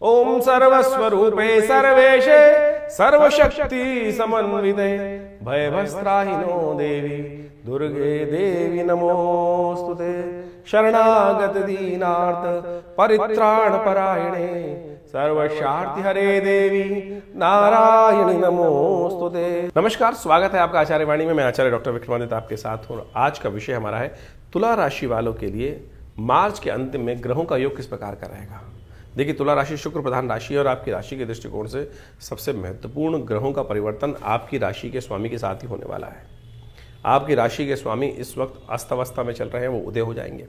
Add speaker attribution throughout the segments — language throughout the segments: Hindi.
Speaker 1: ओम सर्वस्वरूपे सर्वेशे सर्वशक्ति समन्विते भयभस्त्राहिनो देवी दुर्गे देवी नमोस्तुते। शरणागत दीनार्थ परित्राण परायणे सर्वशार्ति हरे देवी नारायणी नमोस्तुते। नमस्कार, स्वागत है आपका आचार्य वाणी में। मैं आचार्य डॉक्टर विक्रमादित्य आपके साथ हूँ। आज का विषय हमारा है तुला राशि वालों के लिए मार्च के अंत में ग्रहों का योग किस प्रकार का रहेगा। देखिए, तुला राशि शुक्र प्रधान राशि है और आपकी राशि के दृष्टिकोण से सबसे महत्वपूर्ण ग्रहों का परिवर्तन आपकी राशि के स्वामी के साथ ही होने वाला है। आपकी राशि के स्वामी इस वक्त अस्त अवस्था में चल रहे हैं, वो उदय हो जाएंगे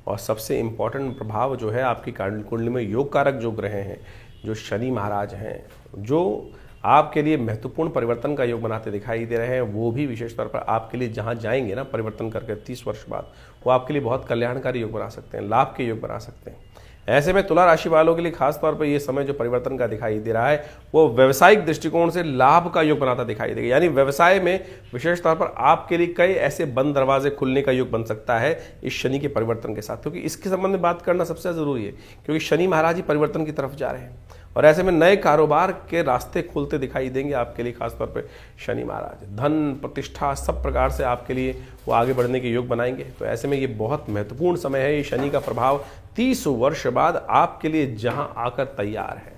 Speaker 1: और सबसे इंपॉर्टेंट प्रभाव जो है आपकी कुंडली में योग कारक जो ग्रह हैं, जो शनि महाराज हैं, जो आपके लिए महत्वपूर्ण परिवर्तन का योग बनाते दिखाई दे रहे हैं, वो भी विशेष तौर पर आपके लिए जहाँ जाएंगे ना परिवर्तन करके 30 वर्ष बाद, वो आपके लिए बहुत कल्याणकारी योग बना सकते हैं, लाभ के योग बना सकते हैं। ऐसे में तुला राशि वालों के लिए खास तौर पर ये समय जो परिवर्तन का दिखाई दे रहा है वो व्यवसायिक दृष्टिकोण से लाभ का योग बनाता दिखाई देगा। यानी व्यवसाय में विशेष तौर पर आपके लिए कई ऐसे बंद दरवाजे खुलने का योग बन सकता है इस शनि के परिवर्तन के साथ, क्योंकि इसके संबंध में बात करना सबसे जरूरी है, क्योंकि शनि महाराज ही परिवर्तन की तरफ जा रहे हैं और ऐसे में नए कारोबार के रास्ते खुलते दिखाई देंगे आपके लिए। खासतौर पर शनि महाराज धन प्रतिष्ठा सब प्रकार से आपके लिए वो आगे बढ़ने के योग बनाएंगे। तो ऐसे में ये बहुत महत्वपूर्ण समय है। ये शनि का प्रभाव 30 वर्ष बाद आपके लिए जहां आकर तैयार है।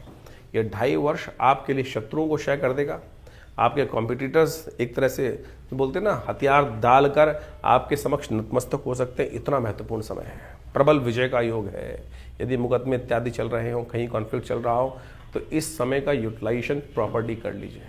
Speaker 1: ये 2.5 वर्ष आपके लिए शत्रुओं को क्षय कर देगा। आपके कॉम्पिटिटर्स एक तरह से बोलते हैं ना, हथियार डालकर आपके समक्ष नतमस्तक हो सकते हैं। इतना महत्वपूर्ण समय है, प्रबल विजय का योग है। यदि मुकदमे इत्यादि चल रहे हो, कहीं कॉन्फ्लिक्ट चल रहा हो, तो इस समय का यूटिलाइजेशन प्रॉपर्टी कर लीजिए।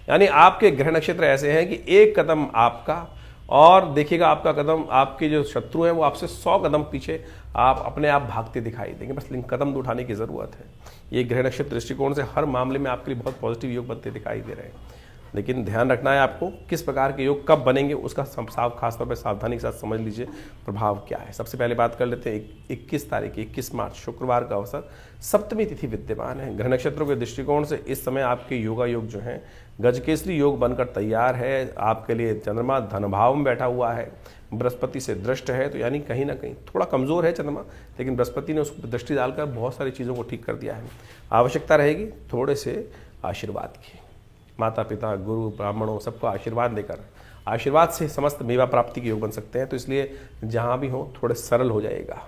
Speaker 1: यानी आपके ग्रह नक्षत्र ऐसे हैं कि एक कदम आपका और देखिएगा आपका कदम, आपके जो शत्रु हैं वो आपसे 100 कदम पीछे आप अपने आप भागते दिखाई देंगे। बस लेकिन कदम तो उठाने की जरूरत है। ये ग्रह नक्षत्र दृष्टिकोण से हर मामले में आपके लिए बहुत पॉजिटिव योग बनते दिखाई दे रहे हैं। लेकिन ध्यान रखना है आपको किस प्रकार के योग कब बनेंगे, उसका खासतौर पर सावधानी के साथ समझ लीजिए प्रभाव क्या है। सबसे पहले बात कर लेते हैं 21 तारीख 21 मार्च शुक्रवार का अवसर, सप्तमी तिथि विद्यमान है। ग्रह नक्षत्रों के दृष्टिकोण से इस समय आपके योगा योग जो है गजकेसरी योग बनकर तैयार है। आपके लिए चंद्रमा धन भाव में बैठा हुआ है, बृहस्पति से दृष्ट है, तो यानी कहीं ना कहीं थोड़ा कमजोर है चंद्रमा, लेकिन बृहस्पति ने उसको दृष्टि डालकर बहुत सारी चीज़ों को ठीक कर दिया है। आवश्यकता रहेगी थोड़े से आशीर्वाद की, माता पिता गुरु ब्राह्मणों सबको आशीर्वाद देकर, आशीर्वाद से समस्त मेवा प्राप्ति के योग बन सकते हैं। तो इसलिए जहाँ भी हो थोड़े सरल हो जाएगा,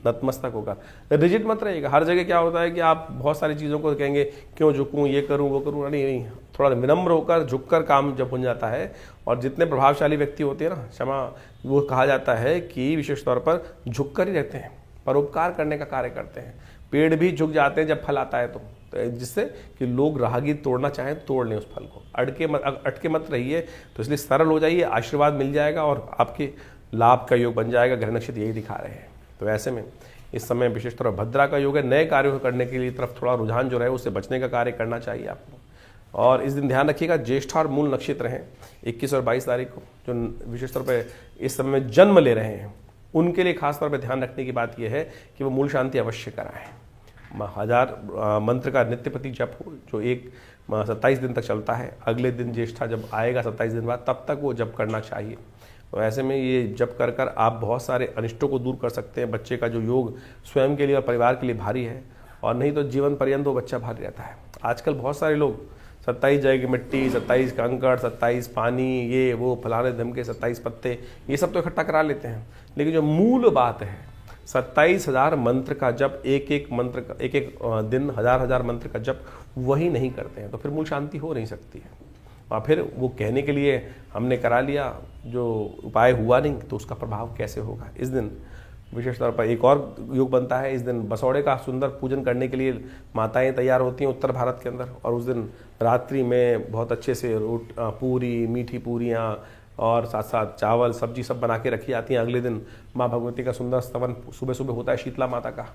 Speaker 1: नतमस्तक होगा, रिजिड मत रहेगा। हर जगह क्या होता है कि आप बहुत सारी चीज़ों को कहेंगे क्यों झुकूं, ये करूं वो करूं, नहीं, थोड़ा विनम्र होकर झुककर काम जब हो जाता है। और जितने प्रभावशाली व्यक्ति होते हैं ना, क्षमा वो कहा जाता है कि विशेष तौर पर झुककर ही रहते हैं, परोपकार करने का कार्य करते हैं। पेड़ भी झुक जाते हैं जब फल आता है, तो जिससे कि लोग राहगीर तोड़ना चाहें तोड़ लें उस फल को, अटके मत रहिए। तो इसलिए सरल हो जाइए, आशीर्वाद मिल जाएगा और आपके लाभ का योग बन जाएगा। ग्रह नक्षत्र यही दिखा रहे हैं। तो ऐसे में इस समय विशेष तौर भद्रा का योग है। नए कार्यों करने के लिए तरफ थोड़ा रुझान जो रहे उससे बचने का कार्य करना चाहिए आपको। और इस दिन ध्यान रखिएगा ज्येष्ठा और मूल नक्षत्र हैं 21 और 22 तारीख को, जो विशेष तौर पर इस समय में जन्म ले रहे हैं, उनके लिए खासतौर पर ध्यान रखने की बात यह है कि वो मूल शांति अवश्य कराएं। 1000 मंत्र का नित्यपति जप हो, जो 27 दिन तक चलता है। अगले दिन ज्येष्ठा जब आएगा 27 दिन बाद, तब तक वो जप करना चाहिए। तो ऐसे में ये जप कर कर आप बहुत सारे अनिष्टों को दूर कर सकते हैं। बच्चे का जो योग स्वयं के लिए और परिवार के लिए भारी है, और नहीं तो जीवन पर्यंत वो बच्चा भारी रहता है। आजकल बहुत सारे लोग 27 जगह की मिट्टी, 27 कंकड़, 27 पानी, ये वो फलाने धमके 27 पत्ते, ये सब तो इकट्ठा करा लेते हैं। लेकिन जो मूल बात है 27,000 मंत्र का जप, एक एक दिन 1000 मंत्र का जप, वही नहीं करते हैं तो फिर मूल शांति हो नहीं सकती है। और फिर वो कहने के लिए हमने करा लिया, जो उपाय हुआ नहीं, तो उसका प्रभाव कैसे होगा। इस दिन विशेष तौर पर एक और योग बनता है। इस दिन बसौड़े का सुंदर पूजन करने के लिए माताएं तैयार होती हैं उत्तर भारत के अंदर, और उस दिन रात्रि में बहुत अच्छे से पूरी, मीठी पूरियाँ और साथ साथ चावल सब्जी सब बना के रखी जाती हैं। अगले दिन माँ भगवती का सुंदर स्तवन सुबह सुबह होता है, शीतला माता का।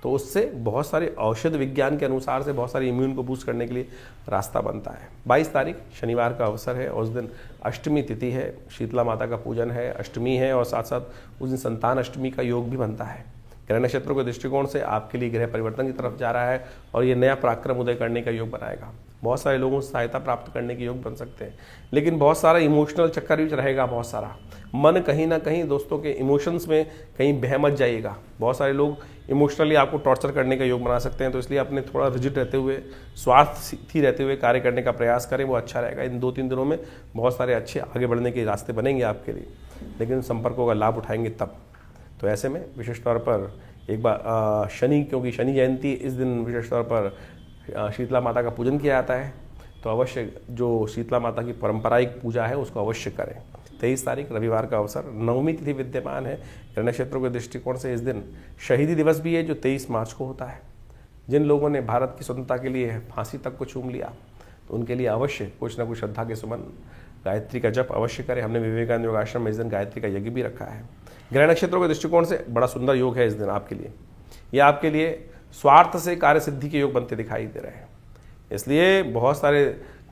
Speaker 1: तो उससे बहुत सारे औषध विज्ञान के अनुसार से बहुत सारी इम्यून को बूस्ट करने के लिए रास्ता बनता है। 22 तारीख शनिवार का अवसर है और उस दिन अष्टमी तिथि है, शीतला माता का पूजन है, अष्टमी है, और साथ साथ उस दिन संतान अष्टमी का योग भी बनता है। ग्रह नक्षत्रों के दृष्टिकोण से आपके लिए ग्रह परिवर्तन की तरफ जा रहा है और ये नया पराक्रम उदय करने का योग बनाएगा। बहुत सारे लोगों से सहायता प्राप्त करने के योग बन सकते हैं, लेकिन बहुत सारा इमोशनल चक्कर भी रहेगा। बहुत सारा मन कहीं ना कहीं दोस्तों के इमोशंस में कहीं बह मच जाएगा। बहुत सारे लोग इमोशनली आपको टॉर्चर करने का योग बना सकते हैं, तो इसलिए अपने थोड़ा रिजिड रहते हुए, स्वार्थी रहते हुए कार्य करने का प्रयास करें, वो अच्छा रहेगा। इन 2-3 दिनों में बहुत सारे अच्छे आगे बढ़ने के रास्ते बनेंगे आपके लिए, लेकिन संपर्कों का लाभ उठाएंगे तब। तो ऐसे में विशेष तौर पर एक बार शनि, क्योंकि शनि जयंती इस दिन विशेष तौर पर शीतला माता का पूजन किया जाता है, तो अवश्य जो शीतला माता की पारंपरिक पूजा है उसको अवश्य करें। 23 तारीख रविवार का अवसर, नवमी तिथि विद्यमान है। ग्रह नक्षत्रों के दृष्टिकोण से इस दिन शहीदी दिवस भी है जो 23 मार्च को होता है। जिन लोगों ने भारत की स्वतंत्रता के लिए फांसी तक को चूम लिया, तो उनके लिए अवश्य कुछ न कुछ श्रद्धा के सुमन, गायत्री का जप अवश्य करें। हमने विवेकानंद योगाश्रम में इस दिन गायत्री का यज्ञ भी रखा है। ग्रह नक्षत्रों के दृष्टिकोण से बड़ा सुंदर योग है इस दिन आपके लिए। ये आपके लिए स्वार्थ से कार्य सिद्धि के योग बनते दिखाई दे रहे हैं, इसलिए बहुत सारे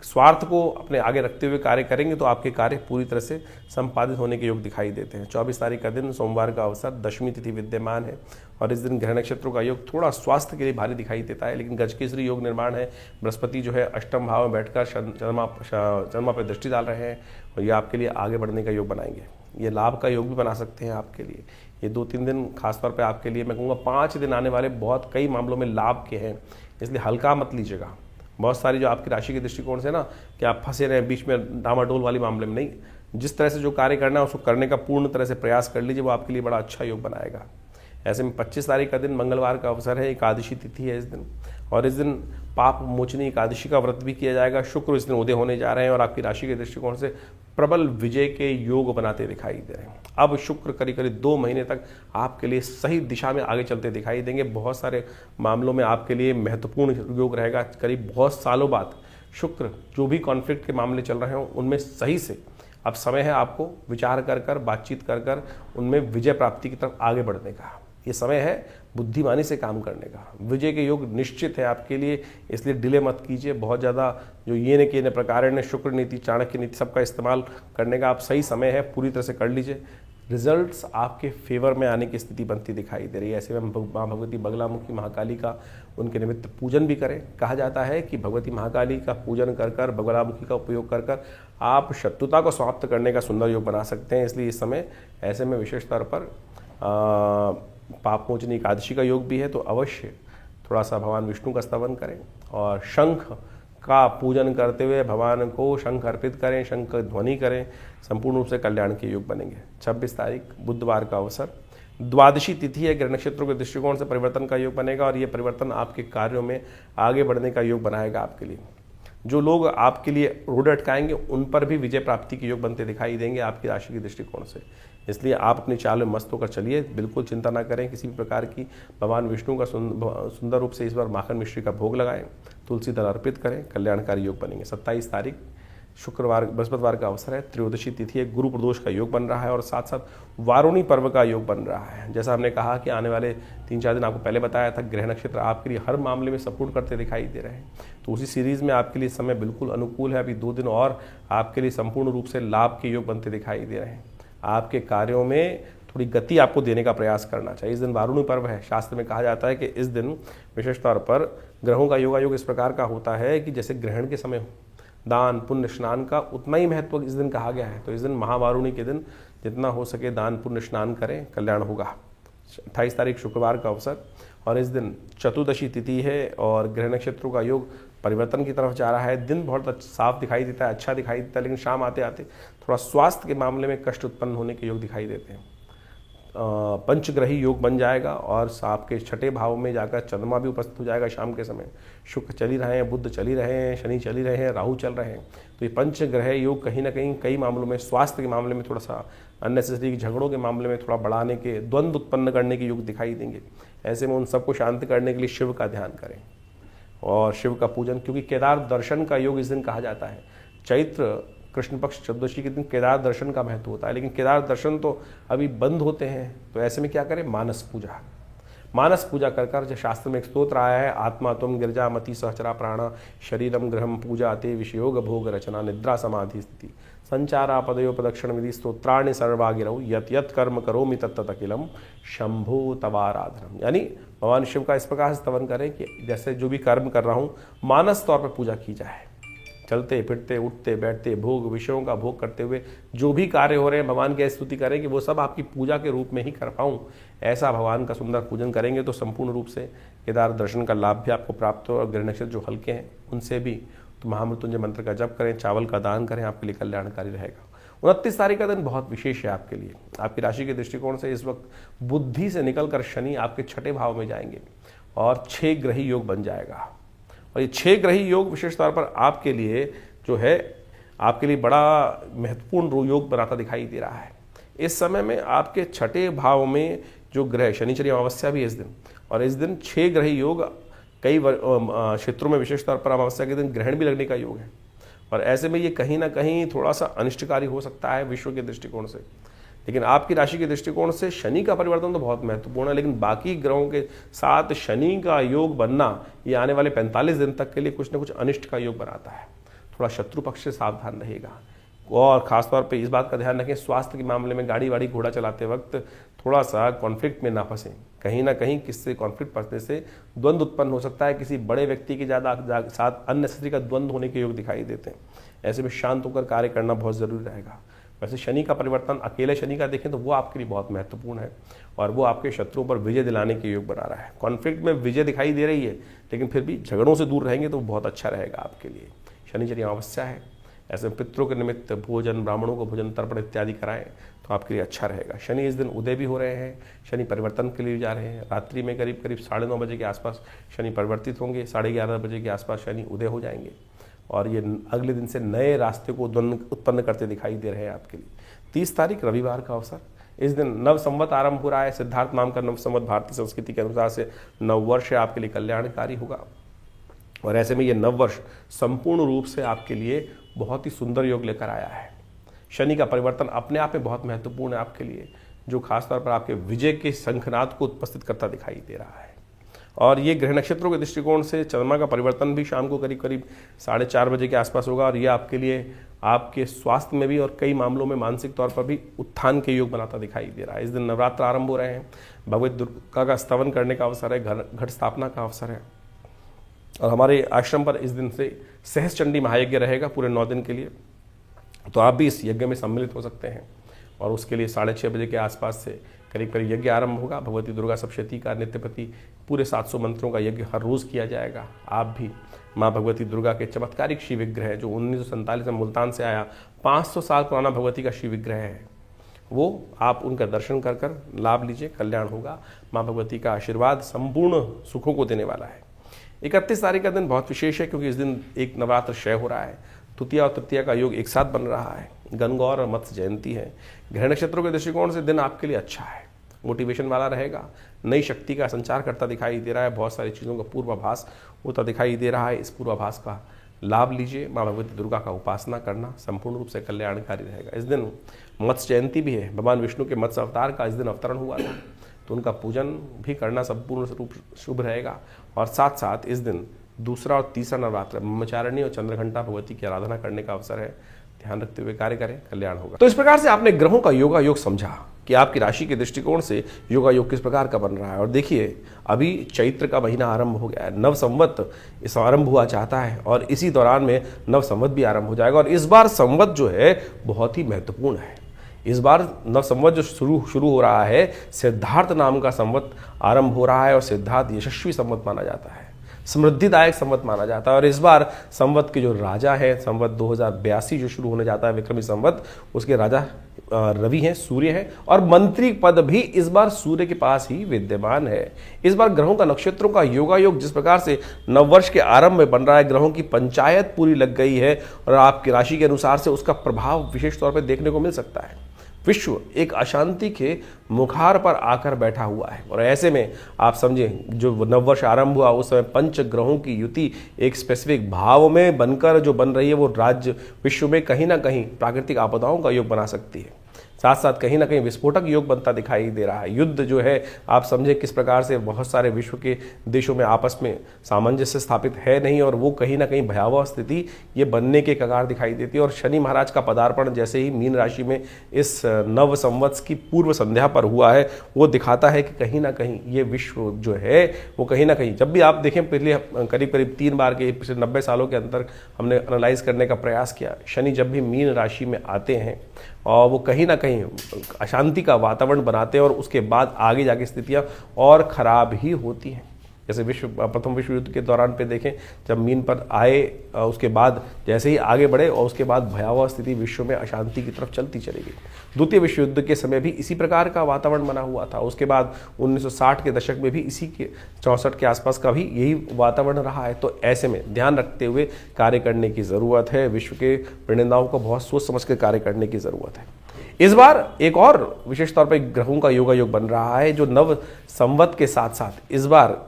Speaker 1: स्वार्थ को अपने आगे रखते हुए कार्य करेंगे तो आपके कार्य पूरी तरह से संपादित होने के योग दिखाई देते हैं। 24 तारीख का दिन सोमवार का अवसर, दशमी तिथि विद्यमान है और इस दिन ग्रह नक्षत्रों का योग थोड़ा स्वास्थ्य के लिए भारी दिखाई देता है, लेकिन गजकेसरी योग निर्माण है। बृहस्पति जो है अष्टम भाव में बैठकर चंद्रमा पर दृष्टि डाल रहे हैं और ये आपके लिए आगे बढ़ने का योग बनाएंगे। ये लाभ का योग भी बना सकते हैं आपके लिए। ये 2-3 दिन खासतौर पर आपके लिए, मैं कहूँगा 5 दिन आने वाले बहुत कई मामलों में लाभ के हैं, इसलिए हल्का मत लीजिएगा। बहुत सारी जो आपकी राशि के दृष्टिकोण से ना कि आप फंसे रहे बीच में डामाडोल वाली मामले में नहीं, जिस तरह से जो कार्य करना है उसको करने का पूर्ण तरह से प्रयास कर लीजिए, वो आपके लिए बड़ा अच्छा योग बनाएगा। ऐसे में 25 तारीख का दिन मंगलवार का अवसर है, एकादशी तिथि है इस दिन, और इस दिन पाप मोचनी एकादशी का व्रत भी किया जाएगा। शुक्र इस दिन उदय होने जा रहे हैं और आपकी राशि के दृष्टिकोण से प्रबल विजय के योग बनाते दिखाई दे रहे हैं। अब शुक्र करीब करीब 2 महीने तक आपके लिए सही दिशा में आगे चलते दिखाई देंगे। बहुत सारे मामलों में आपके लिए महत्वपूर्ण योग रहेगा। करीब बहुत सालों बाद शुक्र जो भी कॉन्फ्लिक्ट के मामले चल रहे हों उनमें सही से अब समय है आपको विचार कर बातचीत कर उनमें विजय प्राप्ति की तरफ आगे बढ़ने का। ये समय है बुद्धिमानी से काम करने का। विजय के योग निश्चित है आपके लिए, इसलिए डिले मत कीजिए। बहुत ज़्यादा जो ये न के प्रकार ने शुक्र नीति, चाणक्य नीति सबका इस्तेमाल करने का आप सही समय है, पूरी तरह से कर लीजिए। रिजल्ट्स आपके फेवर में आने की स्थिति बनती दिखाई दे रही है। ऐसे में माँ भगवती बगलामुखी महाकाली का उनके निमित्त पूजन भी करें। कहा जाता है कि भगवती महाकाली का पूजन कर बगलामुखी का उपयोग कर आप शत्रुता को समाप्त करने का सुंदर योग बना सकते हैं। इसलिए इस समय ऐसे में विशेष तौर पर पापमोचनी एकादशी का योग भी है, तो अवश्य थोड़ा सा भगवान विष्णु का स्तवन करें और शंख का पूजन करते हुए भगवान को शंख अर्पित करें, शंख ध्वनि करें, संपूर्ण रूप से कल्याण के योग बनेंगे। 26 तारीख बुधवार का अवसर, द्वादशी तिथि है। ग्रह नक्षत्रों के दृष्टिकोण से परिवर्तन का योग बनेगा और ये परिवर्तन आपके कार्यों में आगे बढ़ने का योग बनाएगा आपके लिए। जो लोग आपके लिए रोड अटकाएंगे उन पर भी विजय प्राप्ति के योग बनते दिखाई देंगे आपकी राशि के दृष्टिकोण से। इसलिए आप अपनी चाल में मस्त होकर चलिए, बिल्कुल चिंता ना करें किसी भी प्रकार की। भगवान विष्णु का सुंदर रूप से इस बार माखन मिश्री का भोग लगाएं, तुलसी दल अर्पित करें, कल्याणकारी योग बनेंगे। 27 तारीख शुक्रवार बृहस्पतिवार का अवसर है, त्रयोदशी तिथि है, गुरु प्रदोष का योग बन रहा है और साथ साथ वारुणी पर्व का योग बन रहा है। जैसा हमने कहा कि आने वाले 3-4 दिन आपको पहले बताया था, ग्रह नक्षत्र आपके लिए हर मामले में सपोर्ट करते दिखाई दे रहे हैं, तो उसी सीरीज में आपके लिए समय बिल्कुल अनुकूल है। अभी 2 दिन और आपके लिए संपूर्ण रूप से लाभ के योग बनते दिखाई दे रहे हैं। आपके कार्यों में थोड़ी गति आपको देने का प्रयास करना चाहिए। इस दिन वारुणी पर्व है। शास्त्र में कहा जाता है कि इस दिन विशेष तौर पर ग्रहों का योगायोग इस प्रकार का होता है कि जैसे ग्रहण के समय दान पुण्य स्नान का उतना ही महत्व इस दिन कहा गया है। तो इस दिन महावारुणी के दिन जितना हो सके दान पुण्य स्नान करें, कल्याण होगा। 28 तारीख शुक्रवार का अवसर और इस दिन चतुर्दशी तिथि है और ग्रह नक्षत्रों का योग परिवर्तन की तरफ जा रहा है। दिन बहुत साफ दिखाई देता है, अच्छा दिखाई देता है, लेकिन शाम आते आते थोड़ा स्वास्थ्य के मामले में कष्ट उत्पन्न होने के योग दिखाई देते हैं। पंचग्रही योग बन जाएगा और आपके 6ठे भाव में जाकर चंद्रमा भी उपस्थित हो जाएगा शाम के समय। शुक्र चल ही रहे हैं, बुध चल ही रहे हैं, शनि चल ही रहे हैं, राहु चल रहे हैं। तो ये पंचग्रह योग कहीं ना कहीं कई मामलों में स्वास्थ्य के मामले में थोड़ा सा अननेसेसरी झगड़ों के मामले में थोड़ा बढ़ाने के, द्वंद्व उत्पन्न करने के योग दिखाई देंगे। ऐसे में उन सबको शांत करने के लिए शिव का ध्यान करें और शिव का पूजन, क्योंकि केदार दर्शन का योग इस दिन कहा जाता है। चैत्र कृष्ण पक्ष चतुर्दशी के दिन केदार दर्शन का महत्व होता है, लेकिन केदार दर्शन तो अभी बंद होते हैं। तो ऐसे में क्या करें, मानस पूजा। मानस पूजा कर जो शास्त्र में एक स्तोत्र आया है, आत्मा तुम गिरजामति सहचरा प्राण शरीरम गृहम पूजा ते विषयोग भोग रचना निद्रा समाधि स्थिति संचारा पदयो प्रदक्षिण विधि स्तोत्राणि सर्वागिरौ यत यत कर्म करोमि तत्तत अखिलम शंभु तवाराधनम। यानी भगवान शिव का इस प्रकार से स्तवन करें कि जैसे जो भी कर्म कर रहा हूँ मानस तौर पर पूजा की जाए, चलते फिरते उठते बैठते भोग विषयों का भोग करते हुए जो भी कार्य हो रहे हैं भगवान की स्तुति करें कि वो सब आपकी पूजा के रूप में ही कर पाऊँ। ऐसा भगवान का सुंदर पूजन करेंगे तो संपूर्ण रूप से केदार दर्शन का लाभ भी आपको प्राप्त हो। और ग्रह नक्षत्र जो हल्के हैं उनसे भी तो महामृत्युंजय मंत्र का जप करें, चावल का दान करें, आपके लिए कल्याणकारी रहेगा। 29 तारीख का दिन बहुत विशेष है आपके लिए। आपकी राशि के दृष्टिकोण से इस वक्त बुद्धि से निकलकर शनि आपके छठे भाव में जाएंगे और 6 ग्रही योग बन जाएगा। और ये 6 ग्रही योग विशेष तौर पर आपके लिए जो है आपके लिए बड़ा महत्वपूर्ण योग बनाता दिखाई दे रहा है। इस समय में आपके छठे भाव में जो ग्रह शनिचरी अमावस्या भी इस दिन, और इस दिन 6 ग्रही योग कई क्षेत्रों में विशेष तौर पर अमावस्या के दिन ग्रहण भी लगने का योग है। और ऐसे में ये कहीं ना कहीं थोड़ा सा अनिष्टकारी हो सकता है विश्व के दृष्टिकोण से। लेकिन आपकी राशि के दृष्टिकोण से शनि का परिवर्तन तो बहुत महत्वपूर्ण है, लेकिन बाकी ग्रहों के साथ शनि का योग बनना ये आने वाले 45 दिन तक के लिए कुछ न कुछ अनिष्ट का योग बनाता है। थोड़ा शत्रु पक्ष से सावधान रहेगा और खासतौर पे इस बात का ध्यान रखें स्वास्थ्य के मामले में गाड़ी वाड़ी घोड़ा चलाते वक्त थोड़ा सा कॉन्फ्लिक्ट में ना फंसें। कहीं ना कहीं किससे कॉन्फ्लिक्ट फंसने से द्वंद्व उत्पन्न हो सकता है, किसी बड़े व्यक्ति के ज़्यादा साथ अननेसेसरी का द्वंद्व होने के योग दिखाई देते हैं। ऐसे में शांत होकर कार्य करना बहुत ज़रूरी रहेगा। वैसे शनि का परिवर्तन अकेले शनि का देखें तो वो आपके लिए बहुत महत्वपूर्ण है और वो आपके शत्रुओं पर विजय दिलाने के योग बना रहा है। कॉन्फ्लिक्ट में विजय दिखाई दे रही है, लेकिन फिर भी झगड़ों से दूर रहेंगे तो बहुत अच्छा रहेगा आपके लिए। शनिचरी अमावस्या है, ऐसे में पितरों के निमित्त भोजन, ब्राह्मणों को भोजन तर्पण इत्यादि कराएं तो आपके लिए अच्छा रहेगा। शनि इस दिन उदय भी हो रहे हैं, शनि परिवर्तन के लिए जा रहे हैं। रात्रि में करीब 9:30 बजे के आसपास शनि परिवर्तित होंगे, 11:30 बजे के आसपास शनि उदय हो जाएंगे और ये अगले दिन से नए रास्ते को उत्पन्न करते दिखाई दे रहे हैं आपके लिए। 30 तारीख रविवार का अवसर, इस दिन नव संवत आरंभ हो रहा है। सिद्धार्थ नाम का नव संवत भारतीय संस्कृति के अनुसार से नव वर्ष है, आपके लिए कल्याणकारी होगा। और ऐसे में ये नव वर्ष संपूर्ण रूप से आपके लिए बहुत ही सुंदर योग लेकर आया है। शनि का परिवर्तन अपने आप में बहुत महत्वपूर्ण है आपके लिए, जो खासतौर पर आपके विजय के शंखनाद को उपस्थित करता दिखाई दे रहा है। और ये ग्रह नक्षत्रों के दृष्टिकोण से चंद्रमा का परिवर्तन भी शाम को करीब 4:30 बजे के आसपास होगा और ये आपके लिए आपके स्वास्थ्य में भी और कई मामलों में मानसिक तौर पर भी उत्थान के योग बनाता दिखाई दे रहा है। इस दिन नवरात्र आरंभ हो रहे हैं, भगवती दुर्गा का स्तवन करने का अवसर है, घट स्थापना का अवसर है और हमारे आश्रम पर इस दिन से सहस्त्र चंडी महायज्ञ रहेगा पूरे 9 दिन के लिए। तो आप भी इस यज्ञ में सम्मिलित हो सकते हैं और उसके लिए 6:30 बजे के आसपास से करीब यज्ञ आरंभ होगा। भगवती दुर्गा सप्तशती का नित्यपति पूरे 700 मंत्रों का यज्ञ हर रोज़ किया जाएगा। आप भी माँ भगवती दुर्गा के चमत्कारिक शिव विग्रह जो 1947 में मुल्तान से आया 500 साल पुराना भगवती का शिव विग्रह है, वो आप उनका दर्शन कर कर लाभ लीजिए, कल्याण होगा। माँ भगवती का आशीर्वाद संपूर्ण सुखों को देने वाला है। 31 तारीख का दिन बहुत विशेष है क्योंकि इस दिन एक नवरात्र क्षय हो रहा है, तृतीया और तृतीया का योग एक साथ बन रहा है, गणगौर और मत्स्य जयंती है। ग्रह नक्षत्रों के दृष्टिकोण से दिन आपके लिए अच्छा है, मोटिवेशन वाला रहेगा, नई शक्ति का संचार करता दिखाई दे रहा है, बहुत सारी चीज़ों का पूर्वाभास होता दिखाई दे रहा है। इस पूर्वाभास का लाभ लीजिए, माँ भगवती दुर्गा का उपासना करना संपूर्ण रूप से कल्याणकारी रहेगा। इस दिन मत्स्य जयंती भी है, भगवान विष्णु के मत्स्य अवतार का इस दिन अवतरण हुआ था, तो उनका पूजन भी करना संपूर्ण रूप शुभ रहेगा। और साथ साथ इस दिन दूसरा और तीसरा नवरात्र ब्रह्मचारिणी और चंद्रघंटा भगवती की आराधना करने का अवसर है। ध्यान रखते हुए कार्य करें, कल्याण होगा। तो इस प्रकार से आपने ग्रहों का योगा योग समझा कि आपकी राशि के दृष्टिकोण से योगा योग किस प्रकार का बन रहा है। और देखिए अभी चैत्र का महीना आरंभ हो गया है, नव संवत इस आरंभ हुआ चाहता है और इसी दौरान में नव संवत भी आरंभ हो जाएगा। और इस बार संवत जो है बहुत ही महत्वपूर्ण है। इस बार नव संवत जो शुरू हो रहा है, सिद्धार्थ नाम का संवत आरंभ हो रहा है और सिद्धार्थ यशस्वी संवत माना जाता है, समृद्धिदायक संवत माना जाता है। और इस बार संवत के जो राजा है, संवत 2082 जो शुरू होने जाता है विक्रमी संवत, उसके राजा रवि हैं, सूर्य हैं और मंत्री पद भी इस बार सूर्य के पास ही विद्यमान है। इस बार ग्रहों का नक्षत्रों का योगा योग जिस प्रकार से नववर्ष के आरंभ में बन रहा है, ग्रहों की पंचायत पूरी लग गई है और आपकी राशि के अनुसार से उसका प्रभाव विशेष तौर पर देखने को मिल सकता है। विश्व एक अशांति के मुखार पर आकर बैठा हुआ है और ऐसे में आप समझें जो नववर्ष आरंभ हुआ उस समय 5 ग्रहों की युति एक स्पेसिफिक भाव में बनकर जो बन रही है, वो राज्य विश्व में कहीं ना कहीं प्राकृतिक आपदाओं का योग बना सकती है। साथ साथ कहीं ना कहीं विस्फोटक योग बनता दिखाई दे रहा है। युद्ध जो है आप समझे किस प्रकार से बहुत सारे विश्व के देशों में आपस में सामंजस्य स्थापित है नहीं, और वो कहीं ना कहीं भयावह स्थिति ये बनने के कगार दिखाई देती है। और शनि महाराज का पदार्पण जैसे ही मीन राशि में इस नव संवत्स की पूर्व संध्या पर हुआ है, वो दिखाता है कि कहीं ना कहीं ये विश्व जो है वो कहीं ना कहीं, जब भी आप देखें पिछले करीब करीब 3 बार के पिछले 90 सालों के अंदर हमने एनालाइज करने का प्रयास किया, शनि जब भी मीन राशि में आते हैं और वो कहीं ना कहीं अशांति का वातावरण बनाते हैं, और उसके बाद आगे जाके स्थितियां और खराब ही होती हैं। जैसे प्रथम विश्व युद्ध के दौरान पे देखें, जब मीन पर आए उसके बाद जैसे ही आगे बढ़े और उसके बाद भयावह स्थिति विश्व में अशांति की तरफ चलती चली गई। द्वितीय विश्व युद्ध के समय भी इसी प्रकार का वातावरण बना हुआ था। उसके बाद 1960 के दशक में भी इसी के 64 के आसपास का भी यही वातावरण रहा है। तो ऐसे में ध्यान रखते हुए कार्य करने की ज़रूरत है। विश्व के प्रणेताओं को बहुत सोच समझ कर कार्य करने की ज़रूरत है। इस बार एक और विशेष तौर पर ग्रहों का योगा योग बन रहा है, जो नव संवत के साथ साथ इस बार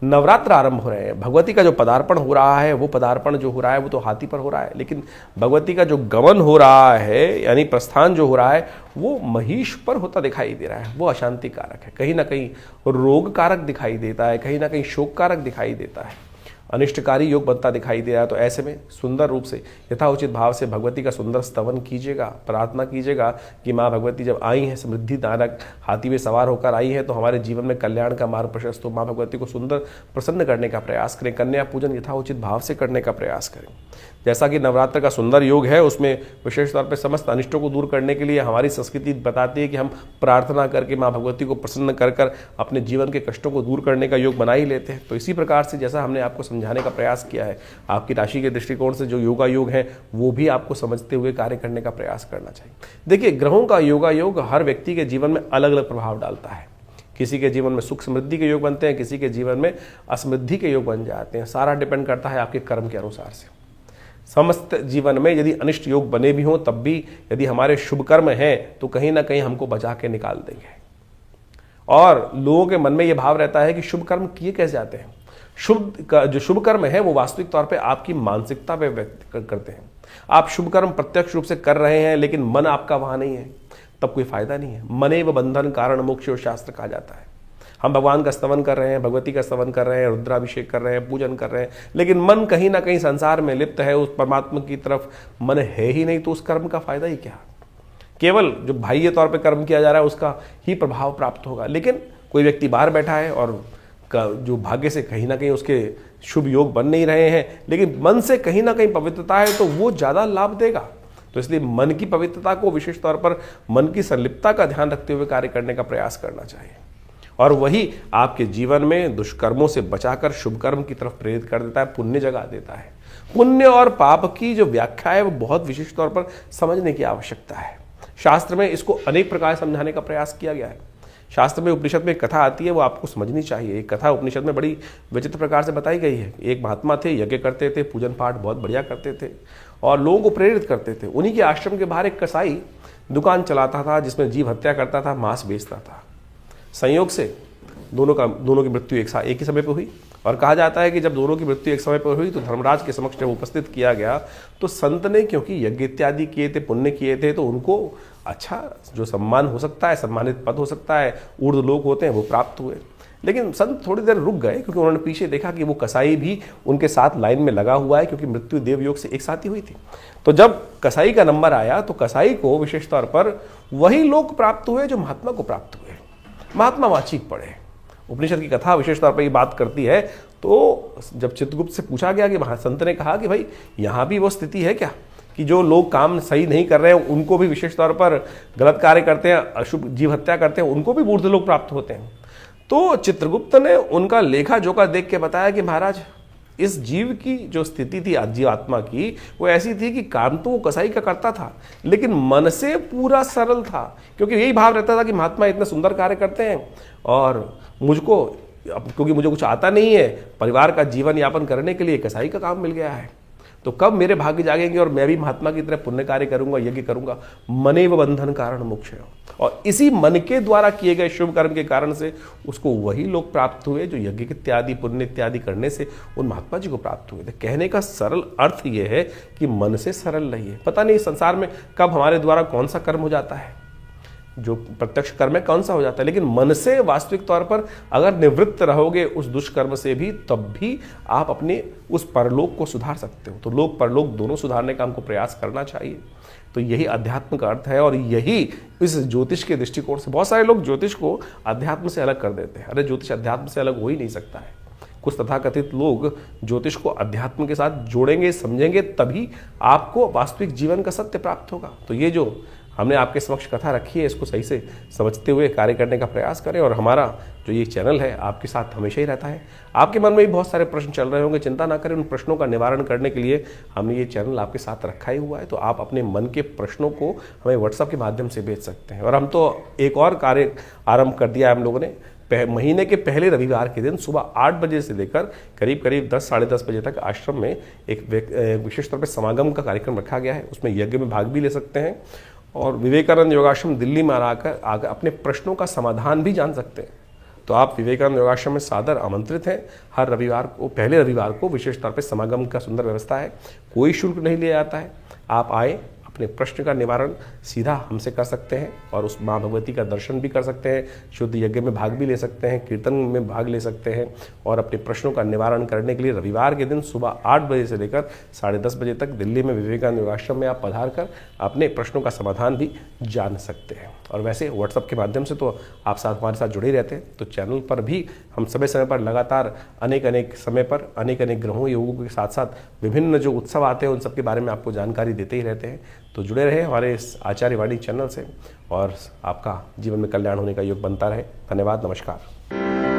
Speaker 1: नवरात्र आरंभ हो रहे हैं। भगवती का जो पदार्पण हो रहा है, वो पदार्पण जो हो रहा है वो तो हाथी पर हो रहा है, लेकिन भगवती का जो गमन हो रहा है यानी प्रस्थान जो हो रहा है वो महिष पर होता दिखाई दे रहा है। वो अशांति कारक है, कहीं ना कहीं रोग कारक दिखाई देता है, कहीं ना कहीं शोक कारक दिखाई देता है, अनिष्टकारी योग बनता दिखाई दे रहा है। तो ऐसे में सुंदर रूप से यथाउचित भाव से भगवती का सुंदर स्तवन कीजिएगा, प्रार्थना कीजिएगा कि माँ भगवती जब आई हैं समृद्धि दानक हाथी में सवार होकर आई हैं तो हमारे जीवन में कल्याण का मार्ग प्रशस्त हो। माँ भगवती को सुंदर प्रसन्न करने का प्रयास करें, कन्या पूजन यथाउचित भाव से करने का प्रयास करें। जैसा कि नवरात्र का सुंदर योग है, उसमें विशेष तौर पर समस्त अनिष्टों को दूर करने के लिए हमारी संस्कृति बताती है कि हम प्रार्थना करके माँ भगवती को प्रसन्न कर कर अपने जीवन के कष्टों को दूर करने का योग बना ही लेते हैं। तो इसी प्रकार से जैसा हमने आपको समझाने का प्रयास किया है, आपकी राशि के दृष्टिकोण से जो योगा योग है वो भी आपको समझते हुए कार्य करने का प्रयास करना चाहिए। देखिए, ग्रहों का योगा योग हर व्यक्ति के जीवन में अलग अलग प्रभाव डालता है। किसी के जीवन में सुख समृद्धि के योग बनते हैं, किसी के जीवन में असमृद्धि के योग बन जाते हैं। सारा डिपेंड करता है आपके कर्म के अनुसार से। समस्त जीवन में यदि अनिष्ट योग बने भी हों तब भी यदि हमारे शुभ कर्म हैं तो कहीं ना कहीं हमको बचा के निकाल देंगे। और लोगों के मन में यह भाव रहता है कि शुभ कर्म किए कैसे जाते हैं। जो शुभ कर्म है वो वास्तविक तौर पे आपकी मानसिकता पे व्यक्त करते हैं। आप शुभ कर्म प्रत्यक्ष रूप से कर रहे हैं लेकिन मन आपका वहां नहीं है, तब कोई फायदा नहीं है। मनेव बंधन कारण मोक्ष शास्त्र कहा जाता है। हम भगवान का स्तवन कर रहे हैं, भगवती का स्तवन कर रहे हैं, रुद्राभिषेक कर रहे हैं, पूजन कर रहे हैं, लेकिन मन कहीं ना कहीं संसार में लिप्त है, उस परमात्मा की तरफ मन है ही नहीं, तो उस कर्म का फायदा ही क्या। केवल जो बाह्य तौर पे कर्म किया जा रहा है उसका ही प्रभाव प्राप्त होगा। लेकिन कोई व्यक्ति बाहर बैठा है और जो भाग्य से कहीं ना कहीं उसके शुभ योग बन नहीं रहे हैं, लेकिन मन से कहीं ना कहीं पवित्रता है तो वो ज्यादा लाभ देगा। तो इसलिए मन की पवित्रता को विशेष तौर पर मन की संलिप्तता का ध्यान रखते हुए कार्य करने का प्रयास करना चाहिए, और वही आपके जीवन में दुष्कर्मों से बचाकर शुभ कर्म की तरफ प्रेरित कर देता है, पुण्य जगा देता है। पुण्य और पाप की जो व्याख्या है वो बहुत विशेष तौर पर समझने की आवश्यकता है। शास्त्र में इसको अनेक प्रकार समझाने का प्रयास किया गया है। शास्त्र में उपनिषद में एक कथा आती है, वो आपको समझनी चाहिए। एक कथा उपनिषद में बड़ी विचित्र प्रकार से बताई गई है। एक महात्मा थे, यज्ञ करते थे, पूजन पाठ बहुत बढ़िया करते थे और लोगों को प्रेरित करते थे। उन्हीं के आश्रम के बाहर एक कसाई दुकान चलाता था जिसमें जीव हत्या करता था, मांस बेचता था। संयोग से दोनों की मृत्यु एक ही समय पर हुई, और कहा जाता है कि जब दोनों की मृत्यु एक समय पर हुई तो धर्मराज के समक्ष जब उपस्थित किया गया तो संत ने, क्योंकि यज्ञ इत्यादि किए थे, पुण्य किए थे, तो उनको अच्छा जो सम्मान हो सकता है, सम्मानित पद हो सकता है, ऊर्ध्व लोक होते हैं, वो प्राप्त हुए। लेकिन संत थोड़ी देर रुक गए क्योंकि उन्होंने पीछे देखा कि वो कसाई भी उनके साथ लाइन में लगा हुआ है, क्योंकि मृत्यु देवयोग से एक साथ ही हुई थी। तो जब कसाई का नंबर आया तो कसाई को विशेष तौर पर वही लोक प्राप्त हुए जो महात्मा को प्राप्त हुए। महात्मा वहां चीख पड़े। उपनिषद की कथा विशेष तौर पर ये बात करती है। तो जब चित्रगुप्त से पूछा गया कि संत ने कहा कि भाई यहाँ भी वो स्थिति है क्या कि जो लोग काम सही नहीं कर रहे हैं उनको भी विशेष तौर पर गलत कार्य करते हैं, अशुभ जीव हत्या करते हैं, उनको भी ऊर्ध्व लोक प्राप्त होते हैं। तो चित्रगुप्त ने उनका लेखा जोखा देख के बताया कि महाराज, इस जीव की जो स्थिति थी जीव आत्मा की, वो ऐसी थी कि काम तो वो कसाई का करता था लेकिन मन से पूरा सरल था, क्योंकि यही भाव रहता था कि महात्मा इतने सुंदर कार्य करते हैं और मुझको, क्योंकि मुझे कुछ आता नहीं है, परिवार का जीवन यापन करने के लिए कसाई का काम मिल गया है, तो कब मेरे भाग्य जागेंगे और मैं भी महात्मा की तरह पुण्य कार्य करूंगा, यज्ञ करूंगा। मनेव बंधन कारण मोक्ष, और इसी मन के द्वारा किए गए शुभ कर्म के कारण से उसको वही लोग प्राप्त हुए जो यज्ञ इत्यादि पुण्य इत्यादि करने से उन महात्मा जी को प्राप्त हुए थे। कहने का सरल अर्थ यह है कि मन से सरल रहिए। पता नहीं संसार में कब हमारे द्वारा कौन सा कर्म हो जाता है, जो प्रत्यक्ष कर्म है कौन सा हो जाता है, लेकिन मन से वास्तविक तौर पर अगर निवृत्त रहोगे उस दुष्कर्म से भी, तब भी आप अपने उस परलोक को सुधार सकते हो। तो लोक परलोक दोनों सुधारने का हमको प्रयास करना चाहिए। तो यही अध्यात्म का अर्थ है, और यही इस ज्योतिष के दृष्टिकोण से बहुत सारे लोग ज्योतिष को अध्यात्म से अलग कर देते हैं। अरे ज्योतिष अध्यात्म से अलग हो ही नहीं सकता है। कुछ तथाकथित लोग ज्योतिष को अध्यात्म के साथ जोड़ेंगे, समझेंगे, तभी आपको वास्तविक जीवन का सत्य प्राप्त होगा। तो ये जो हमने आपके समक्ष कथा रखी है, इसको सही से समझते हुए कार्य करने का प्रयास करें। और हमारा जो ये चैनल है आपके साथ हमेशा ही रहता है। आपके मन में भी बहुत सारे प्रश्न चल रहे होंगे, चिंता ना करें, उन प्रश्नों का निवारण करने के लिए हमने ये चैनल आपके साथ रखा ही हुआ है। तो आप अपने मन के प्रश्नों को हमें व्हाट्सएप के माध्यम से भेज सकते हैं। और हम तो एक और कार्य आरंभ कर दिया है हम लोगों ने। महीने के पहले रविवार के दिन सुबह 8 बजे से लेकर करीब करीब 10 साढ़े 10 बजे तक आश्रम में एक विशेष तौर पर समागम का कार्यक्रम रखा गया है। उसमें यज्ञ में भाग भी ले सकते हैं और विवेकानंद योगाश्रम दिल्ली में आकर अपने प्रश्नों का समाधान भी जान सकते हैं। तो आप विवेकानंद योगाश्रम में सादर आमंत्रित हैं। हर रविवार को, पहले रविवार को विशेष तौर पर समागम का सुंदर व्यवस्था है, कोई शुल्क नहीं लिया जाता है। आप आए, अपने प्रश्न का निवारण सीधा हमसे कर सकते हैं और उस माँ भगवती का दर्शन भी कर सकते हैं, शुद्ध यज्ञ में भाग भी ले सकते हैं, कीर्तन में भाग ले सकते हैं। और अपने प्रश्नों का निवारण करने के लिए रविवार के दिन सुबह 8 बजे से लेकर साढ़े 10 बजे तक दिल्ली में विवेकानंद योगाश्रम में आप पधार कर अपने प्रश्नों का समाधान भी जान सकते हैं। और वैसे व्हाट्सएप के माध्यम से तो आप हमारे साथ जुड़े रहते हैं। तो चैनल पर भी हम समय समय पर लगातार अनेक समय पर अनेक ग्रहों योगों के साथ साथ विभिन्न जो उत्सव आते हैं उन सब के बारे में आपको जानकारी देते ही रहते हैं। तो जुड़े रहे हमारे इस आचार्यवाणी चैनल से और आपका जीवन में कल्याण होने का योग बनता रहे। धन्यवाद, नमस्कार।